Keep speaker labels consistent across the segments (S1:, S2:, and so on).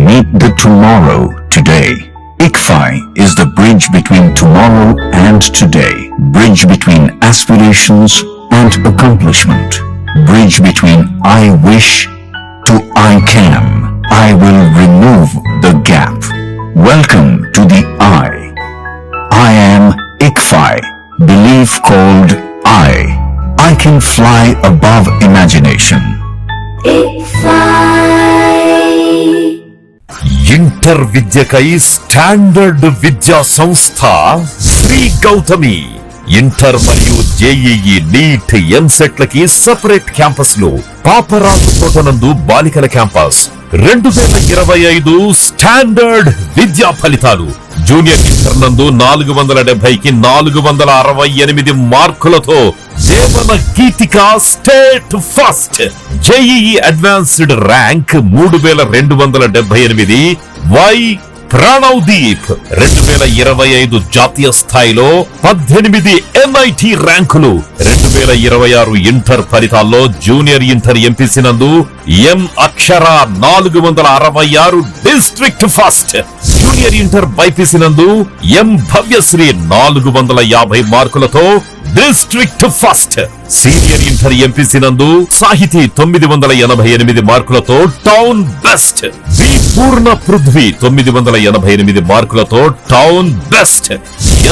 S1: Meet the tomorrow today. ICFI is the bridge between tomorrow and today. Bridge between aspirations and accomplishment. Bridge between I wish to I can. I will remove the gap. Welcome to the I am ICFI. Belief called I can fly above imagination.
S2: Inter విద్యకై standard విద్యా సంస్థ Shri Gautami. Inter మరియు JEE, NEET, ఎంసెట్లకి separate క్యాంపస్లు. పాపరాజు తోటనందు బాలికల campus. 2025 standard విద్యా ఫలితాలు. జూనియర్ ఇంటర్ నందు 470కి 468 మార్కులతో Jeevana Geethika state first. JEE advanced rank 3278. Y Pranavdeep 2025 జాతీయ స్థాయిలో 18 ఎన్ఐటి ర్యాంకులు. 2026 ఇంటర్ ఫలితాల్లో జూనియర్ ఇంటర్ ఎంపీసీ నందు ఎం అక్షర 466 district first. Junior inter BiPC నందు ఎం భవ్యశ్రీ 450 మార్కులతో district first. Senior inter MPC నందు సాహితీ 988 మార్కులతో టౌన్ బెస్ట్. వి పూర్ణ పృథ్వీ 988 మార్కులతో town best.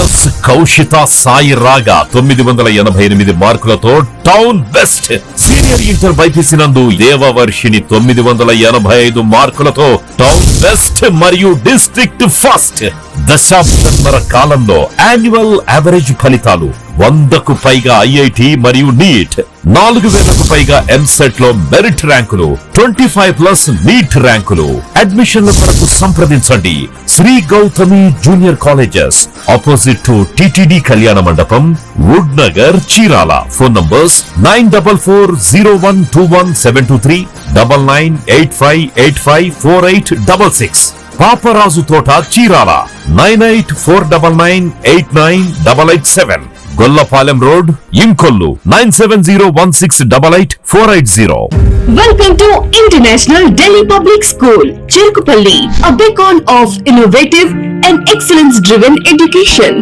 S2: Yes Kaushitha Sai రాగా 988 మార్కులతో town best. Senior inter BiPC నందు దేవవర్షిని 985 మార్కులతో టౌన్ బెస్ట్ మరియు డిస్ట్రిక్ట్ ఫస్ట్. దశాబ్దన్నర కాలంలో యాన్యువల్ యావరేజ్ ఫలితాలు 100కు పైగా ఐఐటి మరియు నీట్, 4000కు పైగా ఎంసెట్ లో మెరిట్ ర్యాంకులు, 25+ నీట్ ర్యాంకులు. అడ్మిషన్ల కొరకు సంప్రదించండి Shri Gautami junior colleges, opposite to TTD Kalyana Mandapam, wood Nagar, Chirala. Phone numbers 9440121723, 9985854866. Paparaju Thota, Chirala 9849989887. Gollapalem road, Inkollu 9701688480.
S3: Welcome to International Delhi Public School, Cherukupalli, a beacon of innovative and excellence-driven education.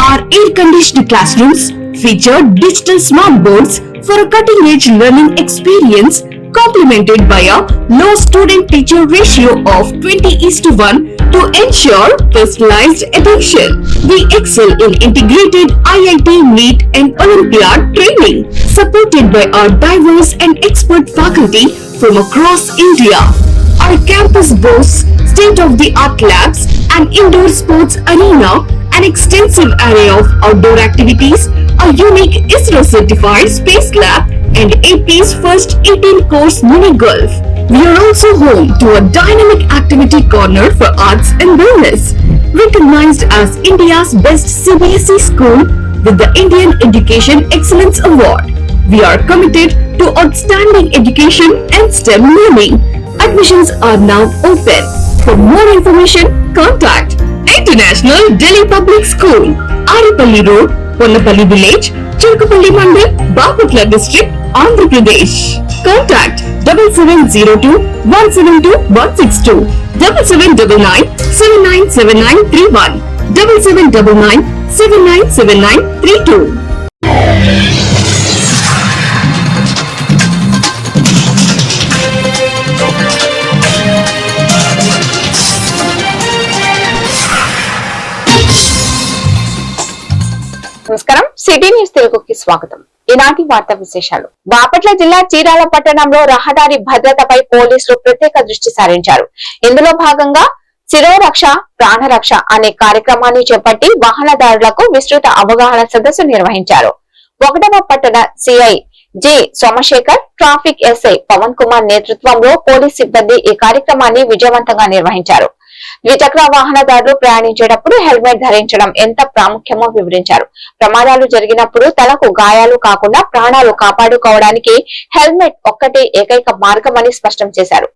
S3: Our air-conditioned classrooms feature digital smart boards for a cutting-edge learning experience, complemented by a low student-teacher ratio of 20:1 to ensure personalized attention. We excel in integrated IIT, NEET and Olympiad training, supported by our diverse and expert faculty from across India. Our campus boasts state-of-the-art labs, an indoor sports arena, an extensive array of outdoor activities, a unique ISRO-certified space lab, and AP's first 18-course mini golf. We are also home to a dynamic activity corner for arts and wellness, recognized as India's best CBSE school with the Indian Education Excellence Award. We are committed to outstanding education and STEM learning. Admissions are now open. For more information, contact International Delhi Public School, Aripalli Road, Ponnapalli Village, Cherukupalli Mandal, Baputla District, Andhra Pradesh. Contact 7702-172-162, 7799-797931, 7799-797932.
S4: నమస్కారం, city news తెలుగుకి స్వాగతం. ఈనాటి వార్తా విశేషాలు. బాపట్ల జిల్లా చీరాల పట్టణంలో రహదారి భద్రతపై పోలీసులు ప్రత్యేక దృష్టి సారించారు. ఇందులో భాగంగా శిరోరక్ష ప్రాణరక్ష అనే కార్యక్రమాన్ని చేపట్టి వాహనదారులకు విస్తృత అవగాహన సదస్సు నిర్వహించారు. 1వ పట్టణ CI G Somashekar, traffic SI Pavan Kumar నేతృత్వంలో పోలీస్ సిబ్బంది ఈ కార్యక్రమాన్ని విజయవంతంగా నిర్వహించారు. ద్విచక్ర వాహనదారులు ప్రయాణించేటప్పుడు హెల్మెట్ ధరించడం ఎంత ప్రాముఖ్యమో వివరించారు. ప్రమాదాలు జరిగినప్పుడు తలకు గాయాలు కాకుండా ప్రాణాలు కాపాడుకోవడానికి హెల్మెట్ ఒక్కటే ఏకైక మార్గమని స్పష్టం చేశారు.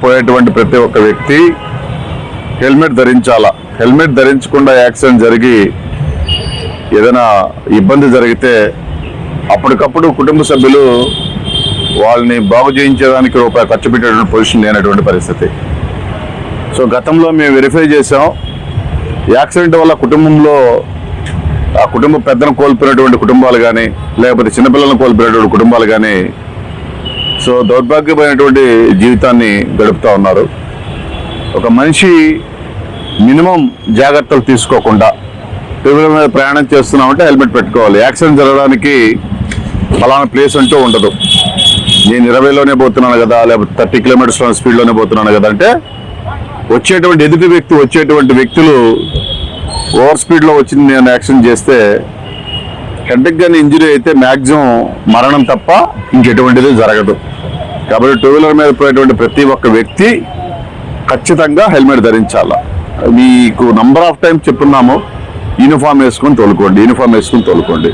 S5: పోయేటువంటి ప్రతి ఒక్క వ్యక్తి హెల్మెట్ ధరించాలా. హెల్మెట్ ధరించకుండా యాక్సిడెంట్ జరిగి ఏదైనా ఇబ్బంది జరిగితే అప్పటికప్పుడు కుటుంబ సభ్యులు వాళ్ళని బాగు చేయించడానికి రూపాయి ఖర్చు పెట్టేటువంటి పొజిషన్ లేనటువంటి పరిస్థితి. సో గతంలో మేము వెరిఫై చేసాం, యాక్సిడెంట్ వల్ల కుటుంబంలో ఆ కుటుంబ పెద్దను కోల్పోయినటువంటి కుటుంబాలు కానీ, లేకపోతే చిన్నపిల్లలను కోల్పోయినటువంటి కుటుంబాలు కానీ సో దౌర్భాగ్యమైనటువంటి జీవితాన్ని గడుపుతూ ఉన్నారు. ఒక మనిషి మినిమం జాగ్రత్తలు తీసుకోకుండా టూవీలర్ మీద ప్రయాణం చేస్తున్నామంటే హెల్మెట్ పెట్టుకోవాలి. యాక్సిడెంట్ జరగడానికి ఫలానా ప్లేస్ అంటూ ఉండదు. నేను 20లోనే పోతున్నాను కదా, లేకపోతే 30 కిలోమీటర్స్ స్పీడ్లోనే పోతున్నాను కదా అంటే వచ్చేటువంటి వ్యక్తులు ఓవర్ స్పీడ్లో వచ్చి నేను యాక్సిడెంట్ చేస్తే హెడ్కి కానీ ఇంజరీ అయితే మ్యాక్సిమం మరణం తప్ప ఇంకెటువంటిది జరగదు. కాబట్టి టూవీలర్ మీద పోయేటువంటి ప్రతి ఒక్క వ్యక్తి ఖచ్చితంగా హెల్మెట్ ధరించాలా. మీకు నంబర్ ఆఫ్ టైమ్స్ చెప్తున్నాము, యూనిఫామ్ వేసుకొని తోలుకోండి.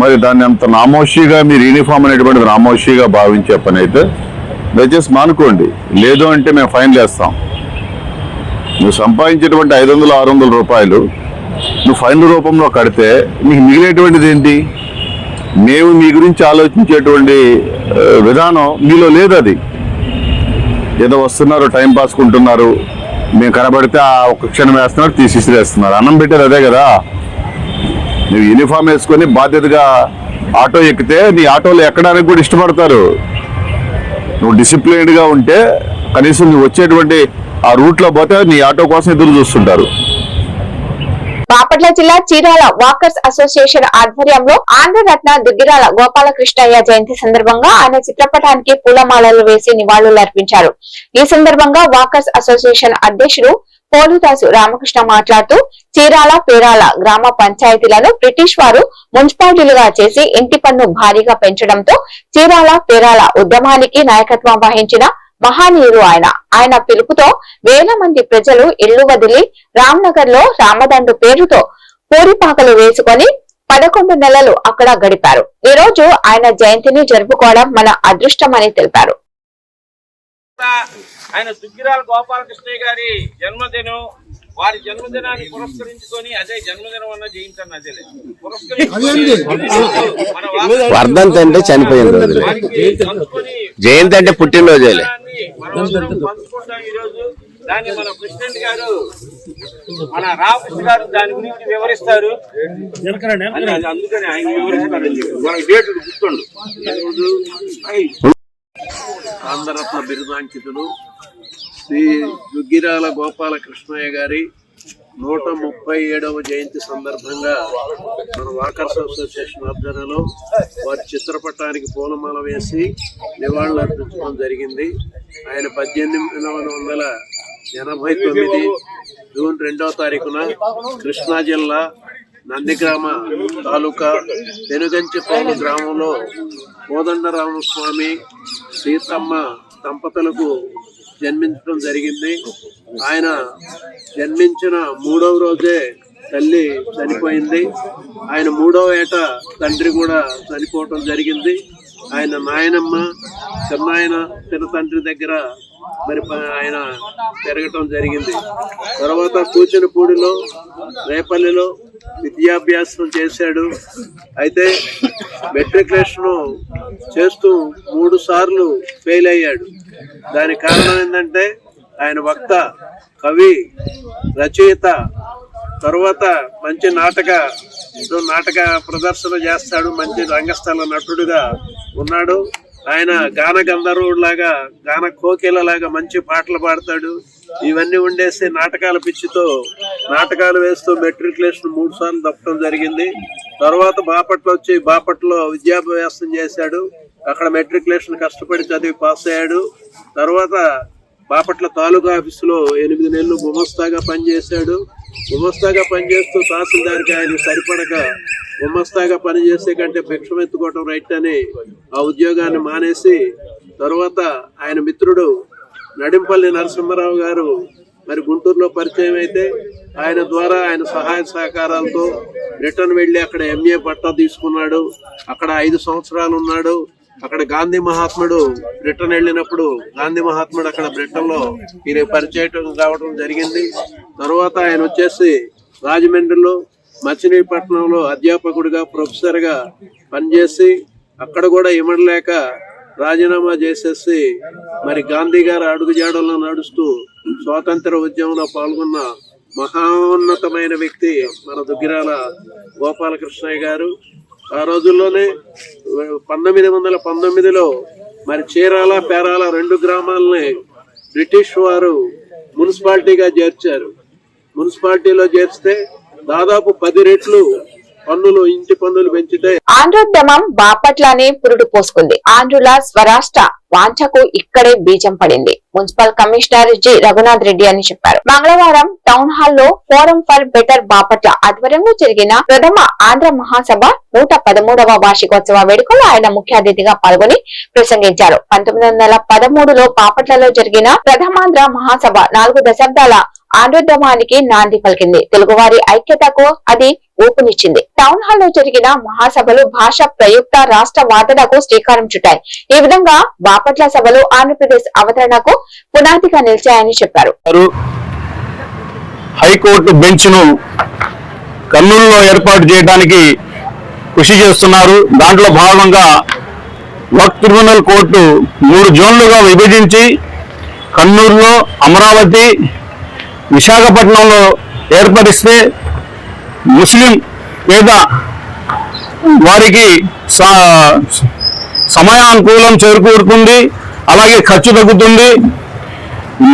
S5: మరి దాన్ని అంత నామోషిగా మీరు యూనిఫామ్ అనేటువంటిది నామోషిగా భావించే పని అయితే దయచేసి మానుకోండి. లేదు అంటే మేము ఫైన్ వేస్తాం. నువ్వు సంపాదించేటువంటి 500-600 రూపాయలు నువ్వు ఫైన్ రూపంలో కడితే నీకు మిగిలేటువంటిది ఏంటి? మేము మీ గురించి ఆలోచించేటువంటి విధానం మీలో లేదు. అది ఏదో వస్తున్నారు, టైం పాస్ కుంటున్నారు, మేము కనబడితే ఆ ఒక్క క్షణం వేస్తున్నారు, తీసిసిరేస్తున్నారు. అన్నం పెట్టేది అదే కదా. నువ్వు యూనిఫామ్ వేసుకొని బాధ్యతగా ఆటో ఎక్కితే నీ ఆటోలో ఎక్కడానికి కూడా ఇష్టపడతారు. నువ్వు డిసిప్లైన్డ్గా ఉంటే కనీసం నువ్వు వచ్చేటువంటి ఆ రూట్లో పోతే నీ ఆటో కోసం ఎదురు చూస్తుంటారు.
S4: బాపట్ల జిల్లా చీరాల వాకర్స్ అసోసియేషన్ ఆధ్వర్యంలో ఆంధ్రరత్న దుగ్గిరాల గోపాలకృష్ణయ్య జయంతి సందర్భంగా ఆయన చిత్రపటానికి పూలమాలలు వేసి నివాళులు అర్పించారు. ఈ సందర్భంగా వాకర్స్ అసోసియేషన్ అధ్యక్షుడు పోలుదాసు రామకృష్ణ మాట్లాడుతూ చీరాల పేరాల గ్రామ పంచాయతీలను బ్రిటిష్ వారు మున్సిపాలిటీలుగా చేసి ఇంటి పన్ను భారీగా పెంచడంతో చీరాల పేరాల ఉద్యమానికి నాయకత్వం వహించిన మహానీయుడు ఆయన పిలుపుతో వేల మంది ప్రజలు ఇళ్లు వదిలి రామ్నగర్ లో రామదండు పేరుతో పూరిపాకలు వేసుకొని 11 నెలలు అక్కడ గడిపారు. ఈ రోజు ఆయన జయంతిని జరుపుకోవడం మన అదృష్టమని తెలిపారు.
S6: ఆయన దుగ్గిరాల గోపాలకృష్ణయ్య గారి జన్మదినం, వారి జన్మదినాన్ని పురస్కరించుకొని అదే జన్మదినం అన్న జయంతి అదే
S7: వర్ధంతి అంటే చనిపోయింది, జయంతి అంటే పుట్టినరోజు
S6: పంచుకుంటాం. ఈ రోజు దాన్ని మన ప్రెసిడెంట్ గారు, మన రామకృష్ణ గారు దాని గురించి వివరిస్తారు. అందుకని ఆయన వివరిస్తారని మనకు డేట్లు గుర్తుండు.
S8: ఆంధ్రరత్న బిరుదాంకితులు శ్రీ దుగ్గిరాల గోపాలకృష్ణయ్య గారి 137వ జయంతి సందర్భంగా మన వాకర్స్ అసోసియేషన్ ఆధ్వర్యంలో వారి చిత్రపటానికి పూలమాల వేసి నివాళులు అర్పించడం జరిగింది. ఆయన 1889 జూన్ 2వ తారీఖున కృష్ణా జిల్లా నందిగ్రామ తాలూకా పెనుగంచిపాలెం గ్రామంలో కోదండరామస్వామి సీతమ్మ దంపతులకు జన్మించడం జరిగింది. ఆయన జన్మించిన 3వ రోజే తల్లి చనిపోయింది. ఆయన 3వ ఏట తండ్రి కూడా చనిపోవటం జరిగింది. ఆయన నాయనమ్మ చిన్న తండ్రి దగ్గర మరి ఆయన పెరగటం జరిగింది. తర్వాత కూచినపూడిలో, రేపల్లిలో విద్యాభ్యాసం చేశాడు. అయితే మెట్రికులేషన్ చేస్తూ 3 సార్లు ఫెయిల్ అయ్యాడు. దానికి కారణం ఏంటంటే ఆయన వక్త, కవి, రచయిత, తర్వాత మంచి నాటక ప్రదర్శన చేస్తాడు, మంచి రంగస్థల నటుడుగా ఉన్నాడు. ఆయన గాన గంధర్వుడిలాగా, గాన కోకిలలాగా మంచి పాటలు పాడతాడు. ఇవన్నీ ఉండేసి నాటకాల పిచ్చితో నాటకాలు వేస్తూ మెట్రికులేషన్ 3 సార్లు తప్పడం జరిగింది. తర్వాత బాపట్లలో విద్యాభ్యాసం చేశాడు. అక్కడ మెట్రికులేషన్ కష్టపడి చదివి పాస్ అయ్యాడు. తర్వాత బాపట్ల తాలూకా ఆఫీసులో 8 నెలలు గుమస్తాగా పనిచేశాడు. గుమస్తాగా పనిచేస్తూ తహసీల్దార్కి ఆయన సరిపడక గుమస్తాగా పనిచేసే కంటే భిక్షం ఎత్తుకోవటం రైట్ అని ఆ ఉద్యోగాన్ని మానేసి తర్వాత ఆయన మిత్రుడు నడింపల్లి నరసింహారావు గారు మరి గుంటూరులో పరిచయం అయితే ఆయన ద్వారా ఆయన సహాయ సహకారాలతో బ్రిటన్ వెళ్ళి అక్కడ MA పట్టా తీసుకున్నాడు. అక్కడ 5 సంవత్సరాలు ఉన్నాడు. అక్కడ గాంధీ మహాత్ముడు బ్రిటన్ వెళ్ళినప్పుడు గాంధీ మహాత్ముడు అక్కడ బ్రిటన్ లో ఈయన పరిచయం కావడం జరిగింది. తర్వాత ఆయన వచ్చేసి రాజమండ్రిలో మచిలీపట్నంలో అధ్యాపకుడిగా ప్రొఫెసర్ గా పనిచేసి అక్కడ కూడా ఇమడలేక రాజీనామా చేసేసి మరి గాంధీ గారు అడుగుజాడల్లో నడుస్తూ స్వాతంత్ర ఉద్యమంలో పాల్గొన్న మహోన్నతమైన వ్యక్తి మన దుగ్గిరాల గోపాలకృష్ణయ్య గారు. ఆ రోజుల్లోనే 1919లో మరి చీరాల పేరాల 2 గ్రామాలని బ్రిటిష్ వారు మున్సిపాలిటీగా చేర్చారు. మున్సిపాలిటీలో చేర్చితే దాదాపు 10 రెట్లు పన్నులు, ఇంటి పన్నులు పెంచితే
S4: ఆంధ్రోద్యమం బాపట్లనే పురుడు పోసుకుంది. ఆంధ్రుల స్వరాష్ట్ర వాంఛకు ఇక్కడే బీజం పడింది. Municipal commissioner G Raghunath Reddy అని చెప్పారు. మంగళవారం టౌన్ హాల్లో ఫోరం ఫర్ బెటర్ బాపట్ల ఆధ్వర్యంలో జరిగిన ప్రథమ ఆంధ్ర మహాసభ 113వ వార్షికోత్సవ వేడుకల్లో ఆయన ముఖ్య అతిథిగా పాల్గొని ప్రసంగించారు. 1913లో బాపట్లలో జరిగిన ప్రథమాంధ్ర మహాసభ 4 దశాబ్దాల ఆంధ్రోద్యమానికి నాంది పలికింది. తెలుగువారి ఐక్యతకు అది ఊపునిచ్చింది. టౌన్ హాల్లో జరిగిన మహాసభలు భాష ప్రయుక్త రాష్ట్ర వాదనకు శ్రీకారం చుట్టాయి. ఈ విధంగా బాపట్ల సభలు ఆంధ్రప్రదేశ్ అవతరణకు పునాదిగా నిలిచాయని చెప్పారు.
S9: హైకోర్టు బెంచ్ ను కర్నూలులో ఏర్పాటు చేయడానికి కృషి చేస్తున్నారు. దాంట్లో భాగంగా వక్ఫ్ ట్రిబ్యునల్ కోర్టు 3 జోన్లుగా విభజించి కర్నూలులో, అమరావతి, విశాఖపట్నంలో ఏర్పరిస్తే ముస్లిం పేద వారికి సమయానుకూలం చేకూరుతుంది, అలాగే ఖర్చు తగ్గుతుంది,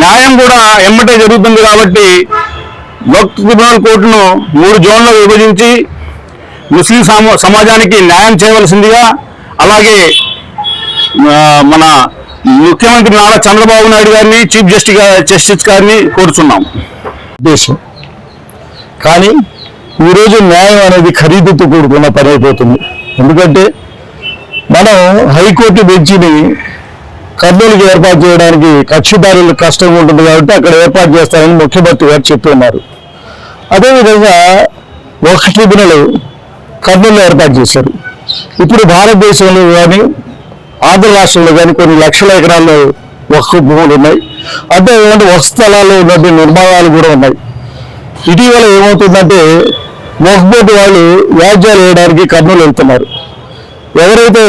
S9: న్యాయం కూడా ఎమ్మటే జరుగుతుంది. కాబట్టి వక్ఫ్ ట్రిబ్యునల్ కోర్టును 3 జోన్లుగా విభజించి ముస్లిం సమాజానికి న్యాయం చేయవలసిందిగా, అలాగే మన ముఖ్యమంత్రి నారా చంద్రబాబు నాయుడు గారిని, చీఫ్ జస్టిస్ గారిని కోరుచున్నాం.
S10: ఉద్దేశం కానీ ఈరోజు న్యాయం అనేది ఖరీదుతో కూడుకున్న పని అయిపోతుంది. ఎందుకంటే మనం హైకోర్టు బెంచిని కర్నూలుకి ఏర్పాటు చేయడానికి కక్షిదారులకు కష్టంగా ఉంటుంది కాబట్టి అక్కడ ఏర్పాటు చేస్తారని ముఖ్యమంత్రి గారు చెప్తున్నారు. అదేవిధంగా వక్ఫ్ ట్రిబ్యునల్ కర్నూలులో ఏర్పాటు చేశారు. ఇప్పుడు భారతదేశంలో కానీ ఆంధ్ర రాష్ట్రంలో కానీ కొన్ని లక్షల ఎకరాల్లో వక్ఫ్ భూములు ఉన్నాయి. అదేవిధంగా వక్ఫ్ స్థలాల్లో ఉన్నటువంటి నిర్మాణాలు కూడా ఉన్నాయి. ఇటీవల ఏమవుతుందంటే వక్ఫ్ బోర్డు వాళ్ళు వ్యాజ్యాలు వేయడానికి కర్నూలు వెళ్తున్నారు. ఎవరైతే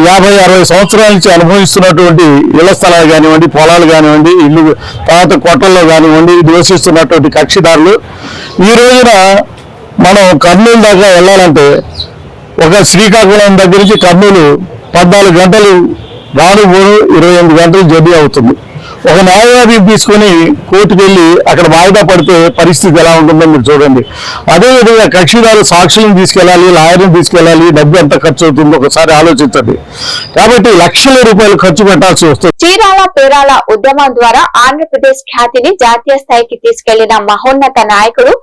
S10: 50-60 సంవత్సరాల నుంచి అనుభవిస్తున్నటువంటి ఇళ్ల స్థలాలు కానివ్వండి, పొలాలు కానివ్వండి, ఇల్లు తర్వాత కొట్టల్లో కానివ్వండి నివసిస్తున్నటువంటి కక్షిదారులు ఈ రోజున మనం కర్నూలు దాకా వెళ్ళాలంటే ఒక శ్రీకాకుళం దగ్గర నుంచి కర్నూలు 14 గంటలు రాను పోను 28 గంటలు జర్నీ అవుతుంది. ఒక న్యాయవాదిని తీసుకొని కోర్టుకు వెళ్ళి అక్కడ వాయిదా పడితే పరిస్థితి ఎలా ఉంటుందో మీరు చూడండి. అదేవిధంగా కక్షిదారు సాక్షులను తీసుకెళ్ళాలి, లాయర్ని తీసుకెళ్ళాలి, డబ్బు ఎంత ఖర్చు అవుతుందో ఒకసారి ఆలోచించండి. కాబట్టి లక్షల రూపాయలు ఖర్చు పెట్టాల్సి వస్తుంది.
S4: చీరాల పేరాల ఉద్యమం ద్వారా ఆంధ్రప్రదేశ్ ఖ్యాతిని జాతీయ స్థాయికి తీసుకెళ్లిన మహోన్నత నాయకుడు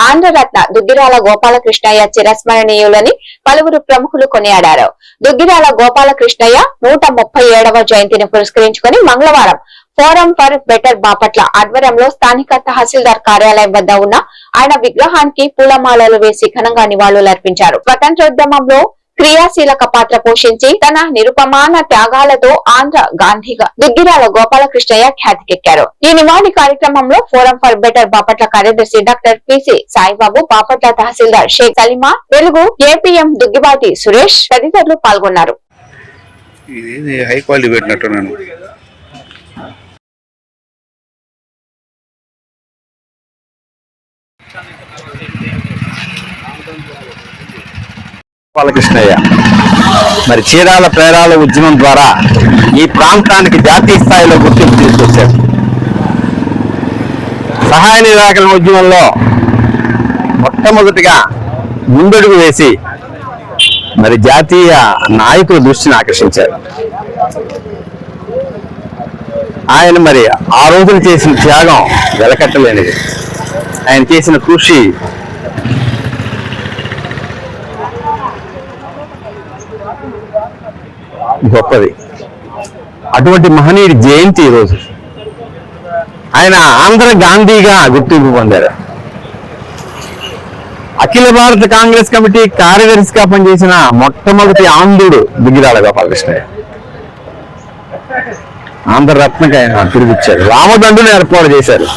S4: ఆంధ్రరత్న దుగ్గిరాల గోపాలకృష్ణయ్య చిరస్మరణీయులని పలువురు ప్రముఖులు కొనియాడారు. దుగ్గిరాల గోపాలకృష్ణయ్య 137వ జయంతిని పురస్కరించుకుని మంగళవారం ఫోరం ఫర్ బెటర్ బాపట్ల ఆధ్వర్యంలో స్థానిక తహసీల్దార్ కార్యాలయం వద్ద ఉన్న ఆయన విగ్రహానికి పూలమాలలు వేసి ఘనంగా నివాళులర్పించారు. స్వతంత్రోద్యమంలో క్రియాశీలక పాత్ర పోషించి తన నిరుపమాన త్యాగాలతో ఆంధ్ర గాంధీగా దుగ్గిరాల గోపాలకృష్ణయ్య ఖ్యాతికెక్కారు. ఈ నివాళి కార్యక్రమంలో ఫోరం ఫర్ బెటర్ బాపట్ల కార్యదర్శి డాక్టర్ పిసి సాయిబాబు, బాపట్ల తహసీల్దార్ షేక్ సలీమా, వెలుగు ఏపీఎం దుగ్గిబాటి సురేష్ తదితరులు పాల్గొన్నారు.
S9: గోపాలకృష్ణయ్య మరి చీరాల పేరాల ఉద్యమం ద్వారా ఈ ప్రాంతానికి జాతీయ స్థాయిలో గుర్తింపు తీసుకొచ్చారు. సహాయ నిరాకరణ ఉద్యమంలో మొట్టమొదటిగా ముందడుగు వేసి మరి జాతీయ నాయకుల దృష్టిని ఆకర్షించారు. ఆయన మరి ఆ రోజున చేసిన త్యాగం వెలకట్టలేనిది. ఆయన చేసిన కృషి గొప్పది. అటువంటి మహనీయుడి జయంతి ఈరోజు. ఆయన ఆంధ్ర గాంధీగా గుర్తింపు పొందారు. అఖిల భారత కాంగ్రెస్ కమిటీ కార్యదర్శిగా పనిచేసిన మొట్టమొదటి ఆంధ్రుడు దుగ్గిరాల గోపాలకృష్ణయ్య. ఆంధ్ర రత్నకి ఆయన తిరిగిచ్చారు. రామదండుని ఏర్పాటు చేశారు.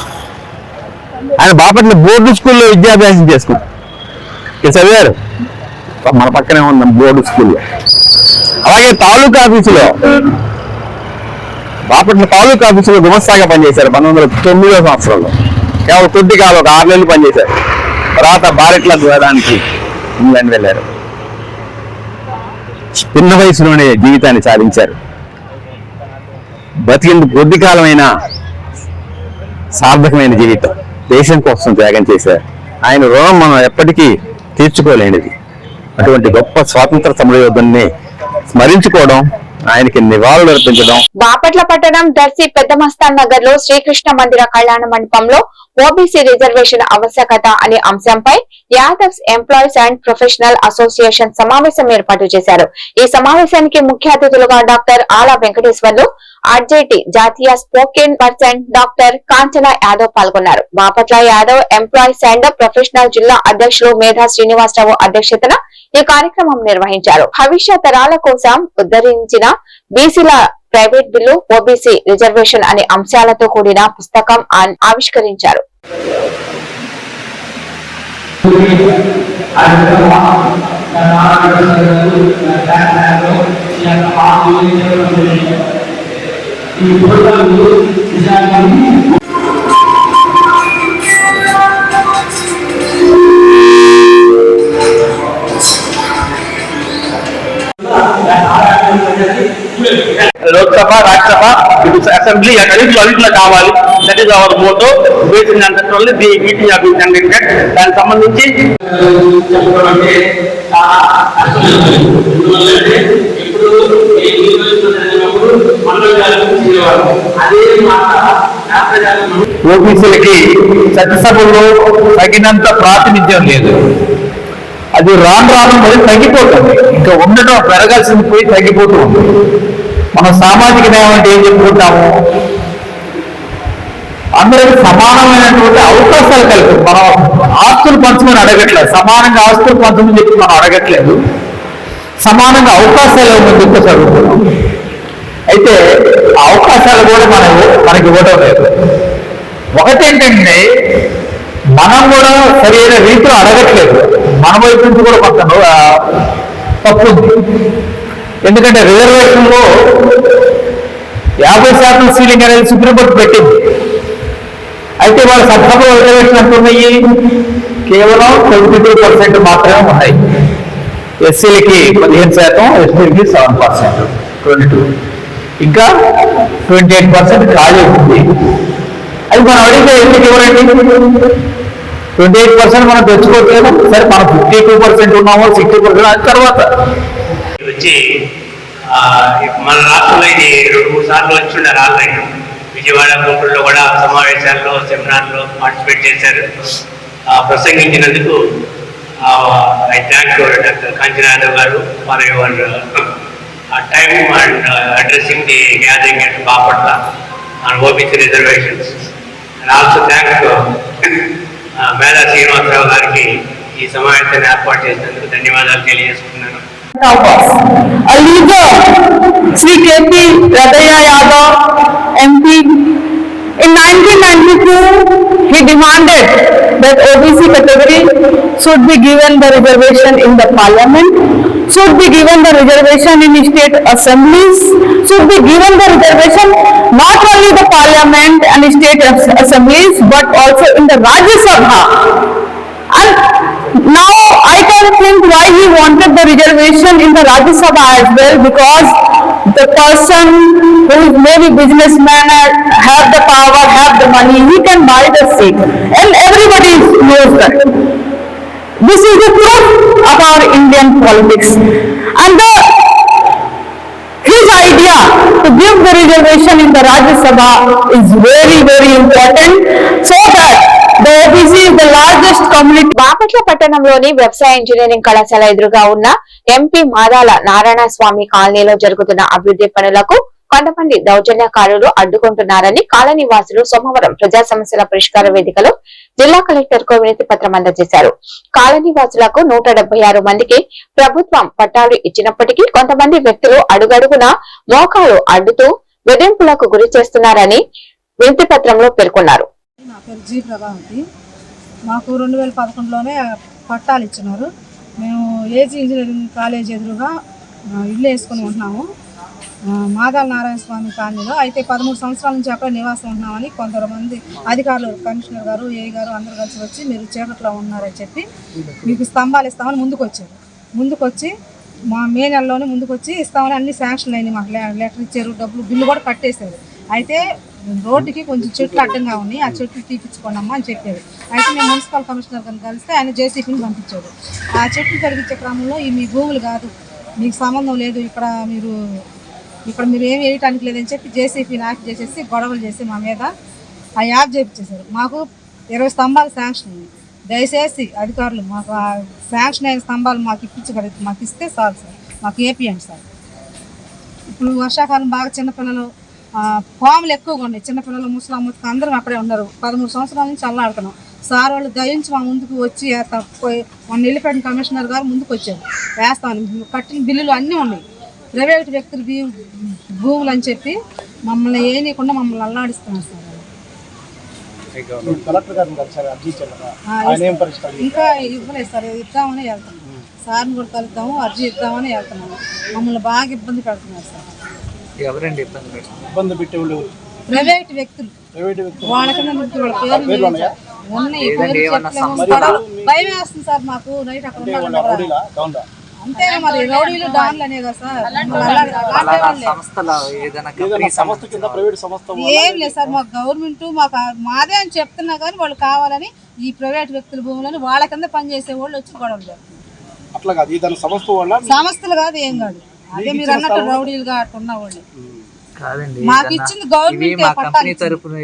S9: ఆయన బాపట్ల బోర్డు స్కూల్లో విద్యాభ్యాసం చేసుకున్నారు. చదివారు, మన పక్కనే ఉన్న బోర్డు స్కూల్లో. అలాగే తాలూకా ఆఫీసులో, బాపట్ల తాలూకా ఆఫీసులో గుమస్తాగా పనిచేశారు 1909వ సంవత్సరంలో. కేవలం కొద్ది కాలం, ఒక 6 నెలలు పనిచేశారు. తర్వాత బారెట్ల ద్వారానికి ఇంగ్లాండ్ వెళ్ళారు. చిన్న వయసులోనే జీవితాన్ని సాధించారు. బతికేందుకు కొద్ది కాలమైన సార్థకమైన జీవితం, దేశం కోసం త్యాగం చేశారు. ఆయన రుణం మనం ఎప్పటికీ తీర్చుకోలేనిది. అటువంటి గొప్ప స్వాతంత్ర సమరయోధుల్ని స్మరించుకోవడం, ఆయనకి నివాళులు అర్పించడం.
S4: బాపట్ల పట్టణం దర్శి పెద్ద మస్తాన్ నగర్ లో శ్రీకృష్ణ మందిర కళ్యాణ మండపంలో ఓబీసీ రిజర్వేషన్ ఆవశ్యకత అనే అంశంపై Yadavs employees and professional association సమావేశం ఏర్పాటు చేశారు. ఈ సమావేశానికి ముఖ్య అతిథులుగా డాక్టర్ ఆలా వెంకటేశ్వర్లు, ఆర్జేటీ జాతీయ spoken person doctor Kanchana Yadav పాల్గొన్నారు. Bapatla Yadav employees and professional జిల్లా అధ్యక్షులు మేధా శ్రీనివాసరావు అధ్యక్షతన ఈ కార్యక్రమం నిర్వహించారు. భవిష్య తరాల కోసం ఉద్ధరించిన బీసీల ప్రైవేట్ బిల్లు, ఓబీసీ రిజర్వేషన్ అనే అంశాలతో కూడిన పుస్తకం ఆవిష్కరించారు.
S9: లోక్సభ, రాజ్యసభ, అసెంబ్లీ అన్నింటిలో కావాలి. That is our motto. Basic అంతట్లో ది మీటింగ్ ఆఫ్ కండక్టెడ్. దానికి సంబంధించి ఓబీసీలకి చట్టసభలో తగినంత ప్రాతినిధ్యం లేదు. అది రాను మరి తగ్గిపోతుంది. ఇంకా ఉండటం పెరగాల్సింది పోయి తగ్గిపోతూ ఉంది. మనం సామాజిక న్యాయం అంటే ఏం చెప్పుకుంటాము? అందరికీ సమానమైనటువంటి అవకాశాలు కలిపి మనం ఆస్తులు పంచమని అడగట్లేదు. సమానంగా ఆస్తులు పంచమని చెప్పి మనం అడగట్లేదు. సమానంగా అవకాశాలు ఇవ్వమని చెప్పి అడుగుతున్నాం. అయితే ఆ అవకాశాలు కూడా మనకి ఇవ్వడం లేదు. ఒకటేంటంటే, మనం కూడా సరైన రీతిలో అడగట్లేదు. మన వైపు నుంచి కూడా కొంత తప్పు ఉంది. ఎందుకంటే రిజర్వేషన్లో 50% సీలింగ్ అనేది సుప్రీంకోర్టు పెట్టింది. అయితే వాళ్ళ సభలో రిజర్వేషన్ ఎంత ఉన్నాయి? కేవలం 22% మాత్రమే ఉన్నాయి. ఎస్సీలకి 15%, ఎస్టీలకి 7%, 22. ఇంకా 28% ఖాళీ ఉంది. అది మనం అడిగితే ఎందుకు ఇవ్వరండి? 28% మనం తెచ్చుకోవచ్చు కదా. సరే, మనం 52% ఉన్నామో 60% అది తర్వాత
S11: వచ్చి మన రాష్ట్రంలో ఇది 2-3 సార్లు వచ్చి ఉన్నారు. ఆల్రెడీ విజయవాడ, గుంటూరులో కూడా సమావేశాల్లో, సెమినార్లో పార్టిసిపేట్ చేశారు. ప్రసంగించినందుకు I thank doctor Kanchana Yadav garu for your time and addressing the gathering at Bapatla on OBC reservations. And also thank Medha Srinivasarao గారికి ఈ సమావేశాన్ని ఏర్పాటు చేసినందుకు ధన్యవాదాలు తెలియజేసుకున్నాను.
S3: A leader, Sri K.P. Radaya Yadav, MP. In 1992, he demanded that OBC category should be given the reservation in the parliament, should be given the reservation in state assemblies, should be given the reservation not only the parliament and state assemblies but also in the Rajya Sabha. And now I can think why he wanted the reservation in the Rajya Sabha as well, because the person who is maybe businessman and have the power, have the money, he can buy the seat, and everybody knows that. This is the truth of our Indian politics, and his idea
S9: to give the reservation in the Rajya Sabha is very, very important so that the OBC is the largest community.
S4: Bapatla పట్టణంలోని వ్యవసాయ engineering కళాశాల ఎదురుగా ఉన్న MP Madala Narayana స్వామి కాలనీలో జరుగుతున్న అభివృద్ధి పనులకు కొంతమంది దౌర్జన్యకారులు అడ్డుకుంటున్నారని కాలనీ వాసులు సోమవారం ప్రజా సమస్యల పరిష్కార వేదికలో జిల్లా కలెక్టర్ కు వినతి పత్రం అందజేశారు. కాలనీ వాసులకు 176 మందికి ప్రభుత్వం పట్టాలు ఇచ్చినప్పటికీ కొంతమంది వ్యక్తులు అడుగడుగున మోకాలు అడ్డుతూ బెదిరింపులకు గురి చేస్తున్నారని వినతి పత్రంలో పేర్కొన్నారు.
S12: నా పేరు జీ ప్రభావతి. మాకు 2011లోనే పట్టాలు ఇచ్చినారు. మేము ఏజీ ఇంజనీరింగ్ కాలేజ్ ఎదురుగా ఇల్లు వేసుకుని ఉంటున్నాము మాదాల నారాయణ స్వామి కాలనీలో. అయితే 13 సంవత్సరాల నుంచి అక్కడ నివాసం ఉంటున్నామని కొంతమంది అధికారులు, కమిషనర్ గారు, ఏఈ గారు అందరు కలిసి వచ్చి మీరు చీకట్లో ఉన్నారని చెప్పి మీకు స్తంభాలు ఇస్తామని ముందుకొచ్చి మా మే నెలలోనే ముందుకొచ్చి ఇస్తామని అన్ని శాంక్షన్ అయినాయి. మాకు లెటర్ ఇచ్చారు, డబ్బులు బిల్లు కూడా కట్టేశారు. అయితే రోడ్డుకి కొంచెం చెట్లు అడ్డంగా ఉన్నాయి, ఆ చెట్లు తీపించుకోండి అమ్మా అని చెప్పారు. అయితే మేము మున్సిపల్ కమిషనర్ గారిని కలిస్తే ఆయన జేసీపీని పంపించాడు. ఆ చెట్లు తొలగించే క్రమంలో ఈ మీ భూములు కాదు, మీకు సంబంధం లేదు, ఇక్కడ మీరు ఏమి వేయటానికి లేదని చెప్పి జేసీపీని యాప్ చేసేసి గొడవలు చేసి మా మీద ఆ యాప్ చేపించేశారు. మాకు 20 స్తంభాలు శాంక్షన్ అయ్యింది. దయచేసి అధికారులు మాకు ఆ శాంక్షన్ అయిన స్తంభాలు మాకు ఇస్తే చాలు సార్, మాకు ఏపీఎండి సార్. ఇప్పుడు వర్షాకాలం బాగా చిన్నపిల్లలు పాములు ఎక్కువగా ఉన్నాయి, చిన్నపిల్లలు, ముసలామ్మకి అందరం అక్కడే ఉన్నారు. 13 సంవత్సరాల నుంచి అల్లాడుతున్నాం. సార్ వాళ్ళు దయించి మా ముందుకు వచ్చి మొన్న వెళ్ళిపోయిన కమిషనర్ గారు ముందుకు వచ్చారు, వేస్తామని కట్టిన బిల్లులు అన్నీ ఉన్నాయి. ప్రైవేట్ వ్యక్తులు భూములు అని చెప్పి మమ్మల్ని ఏనియకుండా మమ్మల్ని అల్లాడిస్తున్నారు సార్. ఇంకా ఇవ్వలేదు సార్, ఇద్దామని వెళ్తున్నాం. సార్ని కూడా కలుద్దాము, అర్జీ ఇద్దామని వెళ్తున్నాము. మమ్మల్ని బాగా ఇబ్బంది పెడుతున్నారు సార్. ప్రైవేట్ వ్యక్తులు వాళ్ళకన్నా వాళ్ళ పేర్లు ఉన్నాయి. భయం వేస్తుంది సార్ మాకు. నైట్ అక్కడ అంతే మరి, రౌడీలు డాన్లు అనే కదా సార్. ఏం లేదు సార్, మాకు గవర్నమెంట్ మాదే అని చెప్తున్నా కానీ వాళ్ళు కావాలని ఈ ప్రైవేట్ వ్యక్తుల భూములని వాళ్ళ కింద పనిచేసే వాళ్ళు వచ్చి గొడవలు చేస్తారు. సంస్థలు కాదు, ఏం కాదు. అదే మీరు అన్నట్టు రౌడీలుగా అట్టున్న వాళ్ళు మాకు ఇచ్చింది గవర్నమెంట్.
S13: కంపెనీ తరపున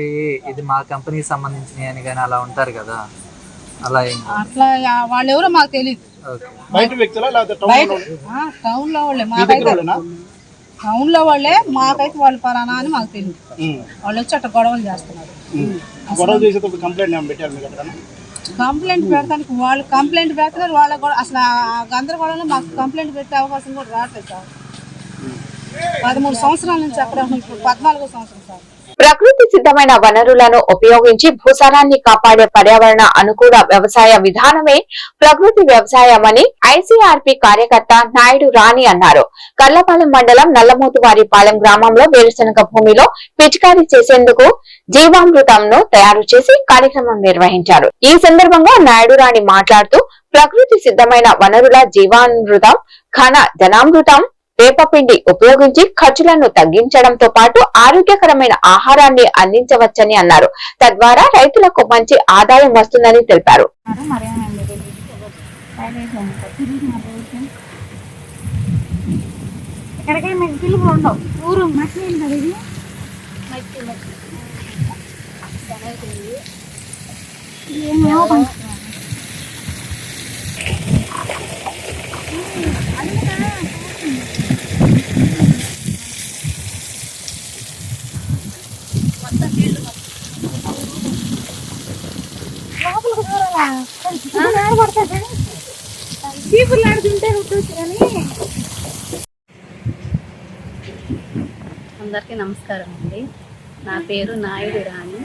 S13: ఇది మా కంపెనీకి సంబంధించినవి అని కానీ అలా ఉంటారు కదా, అలా
S12: అట్లా వాళ్ళు ఎవరో మాకు తెలియదు. టౌన్ లో వాళ్ళే, మాకైతే టౌన్ లో వాళ్ళే, మాకైతే వాళ్ళు పలానా అని మాకు తెలియదు. వాళ్ళు వచ్చి అట్లా గొడవలు చేస్తున్నారు. కంప్లైంట్ పెడతానికి వాళ్ళు కంప్లైంట్ పెడుతున్నారు. వాళ్ళ అసలు గందరగోళంలో మాకు కంప్లైంట్ పెట్టే అవకాశం కూడా రావట్లేదు సార్. 13 సంవత్సరాల నుంచి అక్కడ, ఇప్పుడు 14వ సంవత్సరం సార్.
S4: ప్రకృతి సిద్ధమైన వనరులను ఉపయోగించి భూసారాన్ని కాపాడే పర్యావరణ అనుకూల వ్యవసాయ విధానమే ప్రకృతి వ్యవసాయమని ఐసీఆర్పీ కార్యకర్త నాయుడు రాణి అన్నారు. కర్లపాలెం మండలం నల్లమోతువారిపాలెం గ్రామంలో వేరుశనగ భూమిలో పిచికారీ చేసేందుకు జీవామృతంను తయారు చేసి కార్యక్రమం నిర్వహించారు. ఈ సందర్భంగా నాయుడు రాణి మాట్లాడుతూ ప్రకృతి సిద్ధమైన వనరుల జీవామృతం, ఘన జనామృతం, వేపపిండి ఉపయోగించి ఖర్చులను తగ్గించడంతో పాటు ఆరోగ్యకరమైన ఆహారాన్ని అందించవచ్చని అన్నారు. తద్వారా రైతులకు మంచి ఆదాయం వస్తుందని తెలిపారు.
S14: అందరికీ నమస్కారం అండి. నా పేరు నాయుడు రాణి.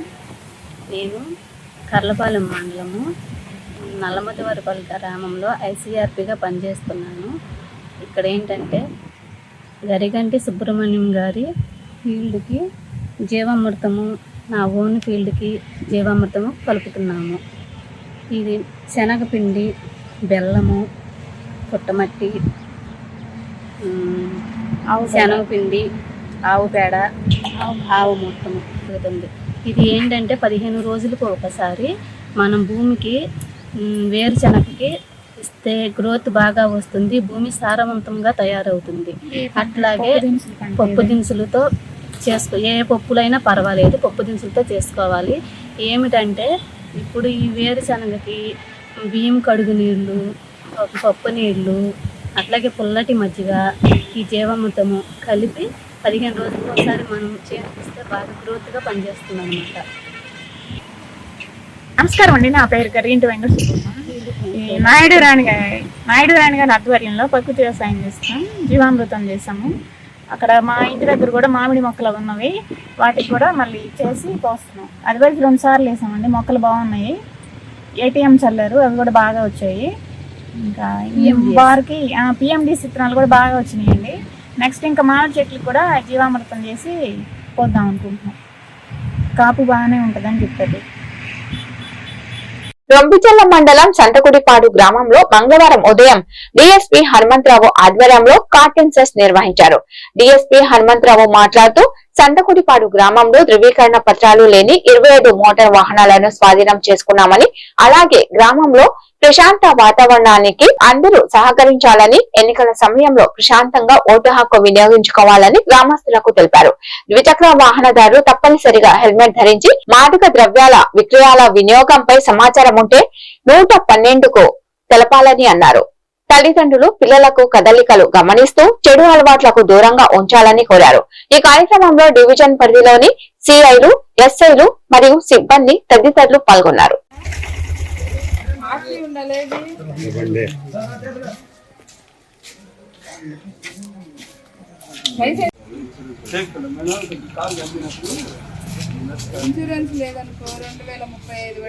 S14: నేను కర్లపాలెం మండలము నల్లమోతువారిపాలెం గ్రామంలో ఐసీఆర్పీగా పనిచేస్తున్నాను. ఇక్కడ ఏంటంటే గరిగంటి సుబ్రహ్మణ్యం గారి ఫీల్డ్కి జీవామృతము, నా ఓన్ ఫీల్డ్కి జీవామృతము కలుపుతున్నాము. ఇది శనగపిండి, బెల్లము, పుట్టమట్టి, శనగపిండి, ఆవు పేడ, ఆవు మొత్తము అవుతుంది. ఇది ఏంటంటే 15 రోజులకు ఒకసారి మనం భూమికి వేరుశనగకి ఇస్తే గ్రోత్ బాగా వస్తుంది, భూమి సారవంతంగా తయారవుతుంది. అట్లాగే పప్పు దినుసులతో ఏ పప్పులైనా పర్వాలేదు, పప్పు దినుసులతో చేసుకోవాలి. ఏమిటంటే ఇప్పుడు ఈ వేరుశనగకి బియ్యం కడుగు నీళ్ళు, పప్పు నీళ్ళు, అట్లాగే పుల్లటి మజ్జిగ, ఈ జీవామృతము కలిపి 15 రోజులకు ఒకసారి మనం చేస్తే బాగా గ్రోత్గా పనిచేస్తుంది అన్నమాట.
S15: నమస్కారం అండి, నా పేరు కరీంటి వెంకటసుబ్బమ్మ. నాయుడు రాణి గారి ఆధ్వర్యంలో ప్రకృతి వ్యవసాయం చేస్తాం, జీవామృతం చేసాము. అక్కడ మా ఇంటి దగ్గర కూడా మామిడి మొక్కలు ఉన్నవి, వాటికి కూడా మళ్ళీ చేసి పోస్తున్నాం. అది వరకు 2 సార్లు వేసామండి, మొక్కలు బాగున్నాయి. ATM చల్లారు, అవి కూడా బాగా వచ్చాయి. ఇంకా వారికి PMDC విత్తనాలు కూడా బాగా వచ్చినాయండి. నెక్స్ట్ ఇంకా మామిడి చెట్లకు కూడా జీవామృతం చేసి పోద్దాం అనుకుంటున్నాం. కాపు బాగానే ఉంటుందని చెప్పారు.
S4: రొంపిచెర్ల మండలం సంతకుడిపాడు గ్రామంలో మంగళవారం ఉదయం DSP హనుమంతరావు ఆధ్వర్యంలో కార్టూన్ సెస్ నిర్వహించారు. DSP హనుమంతరావు మాట్లాడుతూ సంతకుడిపాడు గ్రామంలో ధృవీకరణ పత్రాలు లేని 25 మోటార్ వాహనాలను స్వాధీనం చేసుకున్నామని, అలాగే గ్రామంలో ప్రశాంత వాతావరణానికి అందరూ సహకరించాలని, ఎన్నికల సమయంలో ప్రశాంతంగా ఓటు హక్కు వినియోగించుకోవాలని గ్రామస్తులకు తెలిపారు. ద్విచక్ర వాహనదారులు తప్పనిసరిగా హెల్మెట్ ధరించి మాదక ద్రవ్యాల విక్రయాల వినియోగంపై సమాచారం ఉంటే 112కు తెలపాలని అన్నారు. తల్లిదండ్రులు పిల్లలకు కదలికలు గమనిస్తూ చెడు అలవాట్లకు దూరంగా ఉంచాలని కోరారు. ఈ కార్యక్రమంలో డివిజన్ పరిధిలోని CIలు, SIలు మరియు సిబ్బంది తదితరులు పాల్గొన్నారు.
S12: ఇన్సూరెన్స్ లేదనుకో 2035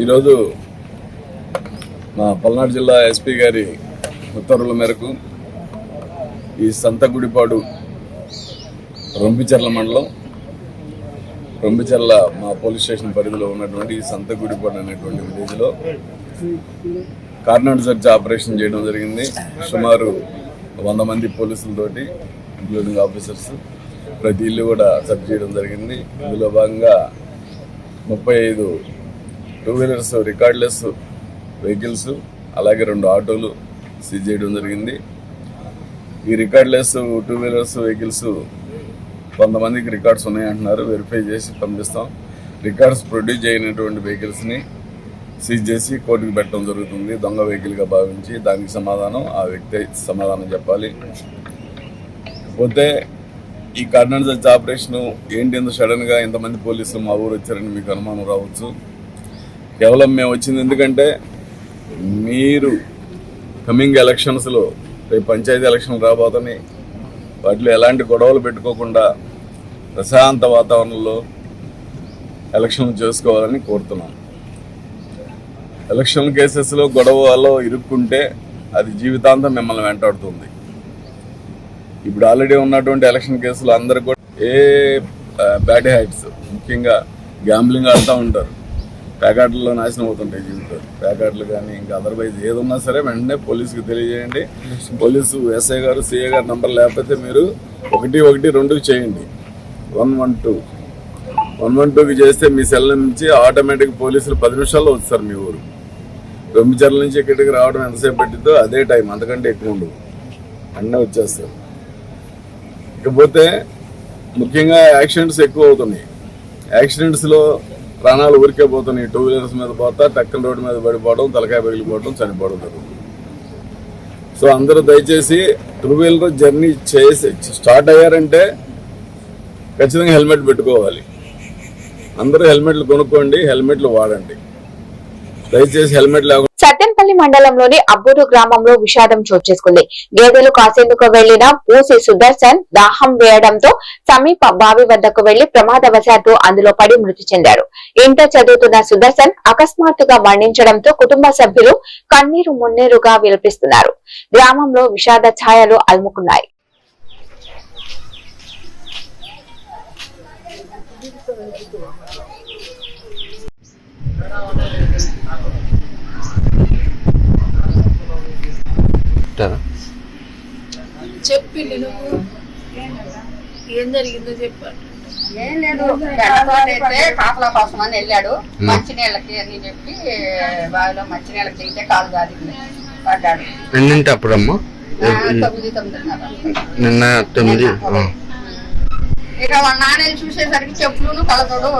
S5: ఈరోజు మా పల్నాడు జిల్లా SP గారి ఉత్తర్వుల మేరకు ఈ సంతగుడిపాడు రొంపిచెర్ల మండలం, రొంపిచెర్ల మా పోలీస్ స్టేషన్ పరిధిలో ఉన్నటువంటి ఈ సంతగుడిపాడు అనేటువంటి విలేజ్లో కార్నర్ సెర్చ్ ఆపరేషన్ చేయడం జరిగింది. సుమారు 100 మంది పోలీసులతోటి, ఇంక్లూడింగ్ ఆఫీసర్స్, ప్రతి ఇల్లు కూడా సెర్చ్ చేయడం జరిగింది. ఇందులో భాగంగా 35 2 వీలర్స్ రికార్డ్లెస్ వెహికల్స్, అలాగే 2 ఆటోలు సీజ్ చేయడం జరిగింది. ఈ రికార్డ్లెస్ 2 వీలర్స్ వెహికల్స్ కొంతమందికి రికార్డ్స్ ఉన్నాయంటున్నారు, వెరిఫై చేసి పంపిస్తాం. రికార్డ్స్ ప్రొడ్యూస్ చేయనటువంటి వెహికల్స్ని సీజ్ చేసి కోర్టుకు పెట్టడం జరుగుతుంది. దొంగ వెహికల్గా భావించి దానికి సమాధానం ఆ వ్యక్తి సమాధానం చెప్పాలి. పోతే ఈ కార్నర్ సెర్చ్ ఆపరేషన్ ఏంటి, ఇంత సడన్గా ఇంతమంది పోలీసులు మా ఊరు వచ్చారని మీకు అనుమానం రావచ్చు. కేవలం మేము వచ్చింది ఎందుకంటే మీరు కమింగ్ ఎలక్షన్స్లో, రేపు పంచాయతీ ఎలక్షన్ రాబోతున్నాయి, వాటిలో ఎలాంటి గొడవలు పెట్టుకోకుండా ప్రశాంత వాతావరణంలో ఎలక్షన్లు చేసుకోవాలని కోరుతున్నాం. ఎలక్షన్ కేసెస్లో గొడవలో ఇరుక్కుంటే అది జీవితాంతం మిమ్మల్ని వెంటాడుతుంది. ఇప్పుడు ఆల్రెడీ ఉన్నటువంటి ఎలక్షన్ కేసులు అందరూ కూడా బ్యాడ్ హ్యాబిట్స్, ముఖ్యంగా గ్యాంబ్లింగ్ ఆడుతూ ఉంటారు, ప్యాకెట్లలో నాశనం అవుతుంటాయి జీవితాలు. ప్యాకెట్లు కానీ ఇంకా అదర్వైజ్ ఏదున్నా సరే వెంటనే పోలీసుకి తెలియజేయండి. పోలీసు SI గారు, CA గారు నంబర్ లేకపోతే మీరు 112కి చేయండి. 112కి చేస్తే మీ సెల్ నుంచి ఆటోమేటిక్ పోలీసులు 10 నిమిషాల్లో వస్తారు మీ ఊరు. రొంపిచెర్ల నుంచి ఇక్కడికి రావడం ఎంతసేపు పెట్టిద్దో అదే టైం, అంతకంటే ఎక్కువ ఉండదు, అన్నీ వచ్చేస్తారు. ఇకపోతే ముఖ్యంగా యాక్సిడెంట్స్ ఎక్కువ అవుతున్నాయి. యాక్సిడెంట్స్లో ప్రాణాలు ఊరికే పోతున్నాయి. 2 వీలర్స్ మీద పోతా టక్కన రోడ్డు మీద పడిపోవడం, తలకాయ పగిలిపోవడం, చనిపోవడం జరుగుతుంది. సో అందరూ దయచేసి 2 వీలర్ జర్నీ చేసి స్టార్ట్ అయ్యారంటే ఖచ్చితంగా హెల్మెట్ పెట్టుకోవాలి. అందరూ హెల్మెట్లు కొనుక్కోండి, హెల్మెట్లు వాడండి. దయచేసి హెల్మెట్ లేకుండా.
S4: సత్తెనపల్లి మండలంలోని అబ్బూరు గ్రామంలో విషాదం చోటు చేసుకుంది. గేదెలు కాసేందుకు వెళ్లిన పూసి సుదర్శన్ దాహం వేయడంతో సమీప బావి వద్దకు వెళ్లి ప్రమాదవశాత్తు అందులో పడి మృతి చెందాడు. ఇంటర్ చదువుతున్న సుదర్శన్ అకస్మాత్తుగా మరణించడంతో కుటుంబ సభ్యులు కన్నీరు మున్నీరుగా విలపిస్తున్నారు. గ్రామంలో విషాద ఛాయలు అలుముకున్నాయి.
S16: చెప్పి నువ్వు ఏం జరిగిందో చెప్పాడు.
S17: ఏం లేదు, అయితే కాపలా కోసం అని వెళ్ళాడు. మంచినీళ్ళకి అని చెప్పి బావిలో మంచినీళ్ళకి దిగితే కాలు జారింది, పడ్డాడు.
S7: అప్పుడమ్మా
S17: 9:30
S7: నిన్న 9.
S17: ఇక వాళ్ళ నాన్నని చూసేసరికి చెప్పులు కలతోడు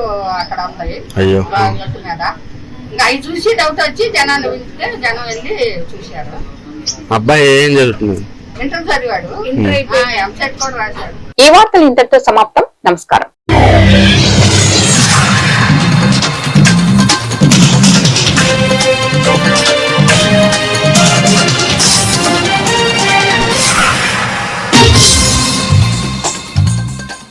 S17: అక్కడ ఉంటాయి గట్టు మీద. ఇంకా అవి చూసి డౌట్ వచ్చి జనాన్ని పిలిస్తే జనం వెళ్ళి చూశారు.
S7: అబ్బాయి ఏం జరుగుతుంది?
S17: ఇంటర్ చదివాడు, ఎంసెట్ కూడా రాశాడు.
S4: ఈ వార్తలు ఇంతటితో సమాప్తం. నమస్కారం.